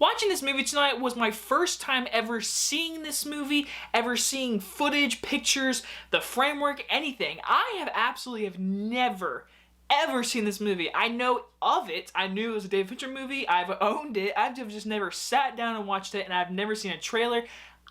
Watching this movie tonight was my first time ever seeing this movie, ever seeing footage, pictures, the framework, anything. I have never ever seen this movie. I know of it. I knew it was a David Fincher movie. I've owned it. I've just never sat down and watched it, and I've never seen a trailer.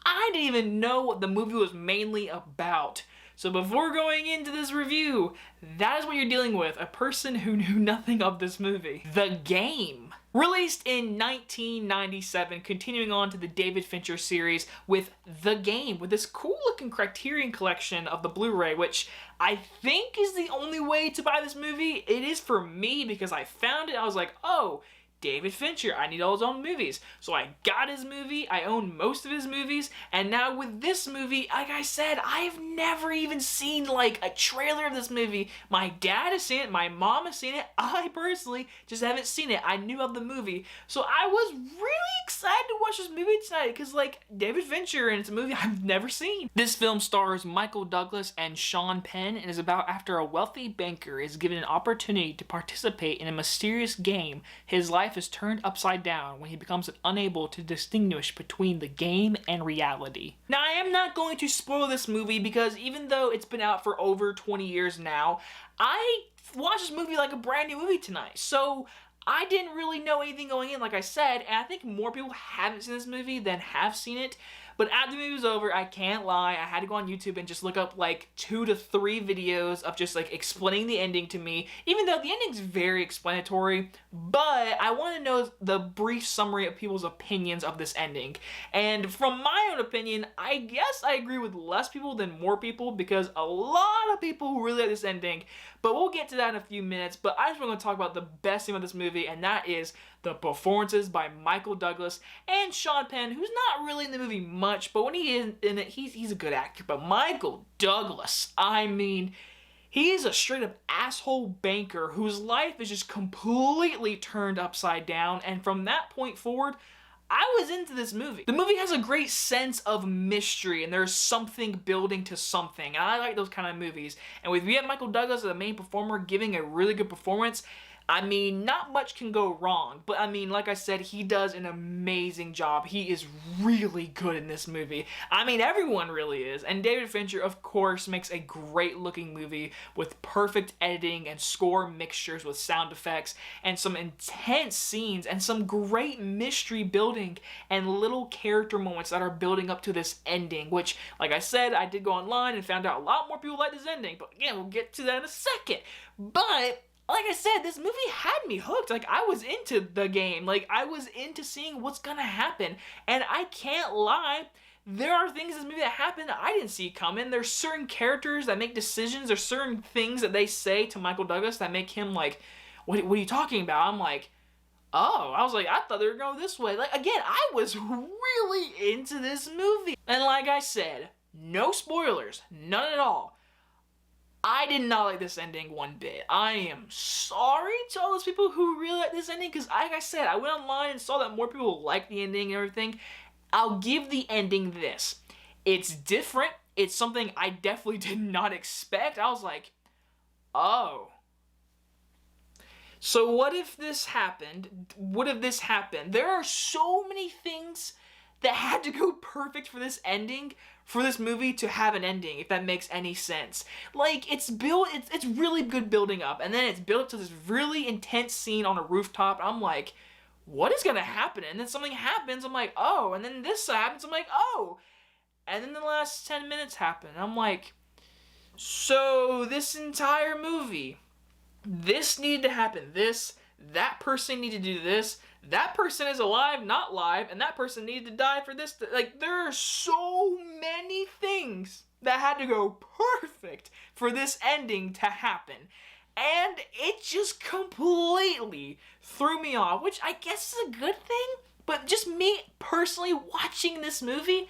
I didn't even know what the movie was mainly about. So before going into this review, that is what you're dealing with, a person who knew nothing of this movie. The Game. Released in 1997, continuing on to the David Fincher series with The Game, with this cool looking Criterion collection of the Blu-ray, which I think is the only way to buy this movie. It is for me because I found it, I was like, oh, David Fincher, I need all his own movies. So I got his movie, I own most of his movies, and now with this movie, like I said, I've never even seen like a trailer of this movie. My dad has seen it, my mom has seen it, I personally just haven't seen it. I knew of the movie. So I was really excited to watch this movie tonight because like David Fincher, and it's a movie I've never seen. This film stars Michael Douglas and Sean Penn and is about after a wealthy banker is given an opportunity to participate in a mysterious game, his life is turned upside down when he becomes unable to distinguish between the game and reality. Now, I am not going to spoil this movie because even though it's been out for over 20 years now, I watched this movie like a brand new movie tonight. So I didn't really know anything going in, like I said, and I think more people haven't seen this movie than have seen it. But after the movie was over, I can't lie, I had to go on YouTube and just look up like 2 to 3 videos of just like explaining the ending to me, even though the ending's very explanatory, but I want to know the brief summary of people's opinions of this ending. And from my own opinion, I guess I agree with less people than more people because a lot of people really like this ending, but we'll get to that in a few minutes. But I just want to talk about the best thing about this movie, and that is the performances by Michael Douglas and Sean Penn, who's not really in the movie much, but when he is in it, he's a good actor. But Michael Douglas, I mean, he is a straight up asshole banker whose life is just completely turned upside down, and from that point forward, I was into this movie. The movie has a great sense of mystery, and there's something building to something, and I like those kind of movies. And with we have Michael Douglas as the main performer giving a really good performance, I mean, not much can go wrong, but I mean, like I said, he does an amazing job. He is really good in this movie. I mean, everyone really is. And David Fincher, of course, makes a great looking movie with perfect editing and score mixtures with sound effects and some intense scenes and some great mystery building and little character moments that are building up to this ending, which, like I said, I did go online and found out a lot more people like this ending, but again, we'll get to that in a second. But like I said, this movie had me hooked. Like, I was into The Game. Like, I was into seeing what's gonna happen. And I can't lie, there are things in this movie that happen that I didn't see coming. There's certain characters that make decisions. There's certain things that they say to Michael Douglas that make him like, what are you talking about? I'm like, oh, I was like, I thought they were going this way. Like, again, I was really into this movie. And like I said, no spoilers, none at all. I did not like this ending one bit. I am sorry to all those people who really like this ending, because like I said, I went online and saw that more people like the ending and everything. I'll give the ending this. It's different. It's something I definitely did not expect. I was like, oh. So what if this happened? What if this happened? There are so many things that had to go perfect for this ending, for this movie to have an ending, if that makes any sense. Like, it's really good building up, and then it's built up to this really intense scene on a rooftop, and I'm like, what is gonna happen? And then something happens, I'm like, oh, and then this happens, I'm like, oh, and then the last 10 minutes happen, I'm like, so this entire movie, this needed to happen, that person needed to do this, that person is alive, not live, and that person needed to die for this. Like, there are so many things that had to go perfect for this ending to happen. And it just completely threw me off, which I guess is a good thing, but just me personally watching this movie,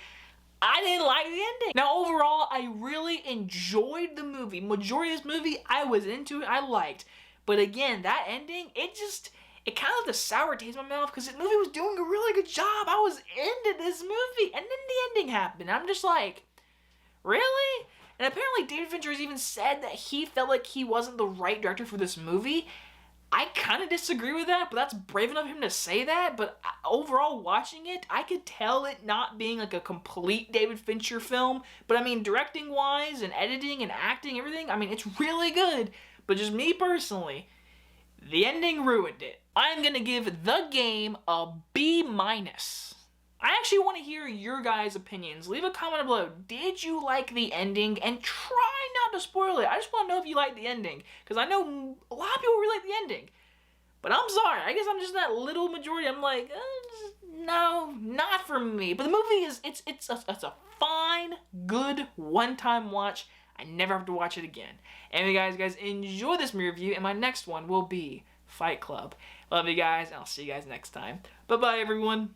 I didn't like the ending. Now, overall, I really enjoyed the movie. Majority of this movie, I was into it, I liked. But again, that ending, it kind of left a sour taste in my mouth because the movie was doing a really good job. I was into this movie. And then the ending happened. I'm just like, really? And apparently David Fincher has even said that he felt like he wasn't the right director for this movie. I kind of disagree with that, but that's brave enough of him to say that. But overall, watching it, I could tell it not being like a complete David Fincher film. But I mean, directing wise and editing and acting, everything, I mean, it's really good. But just me personally, the ending ruined it. I'm going to give The Game a B-. I actually want to hear your guys' opinions. Leave a comment below. Did you like the ending? And try not to spoil it. I just want to know if you like the ending. Because I know a lot of people really like the ending. But I'm sorry. I guess I'm just that little majority. I'm like, no, not for me. But the movie is, it's a fine, good, one-time watch. I never have to watch it again. Anyway, guys, enjoy this movie review. And my next one will be Fight Club. Love you guys. And I'll see you guys next time. Bye-bye, everyone.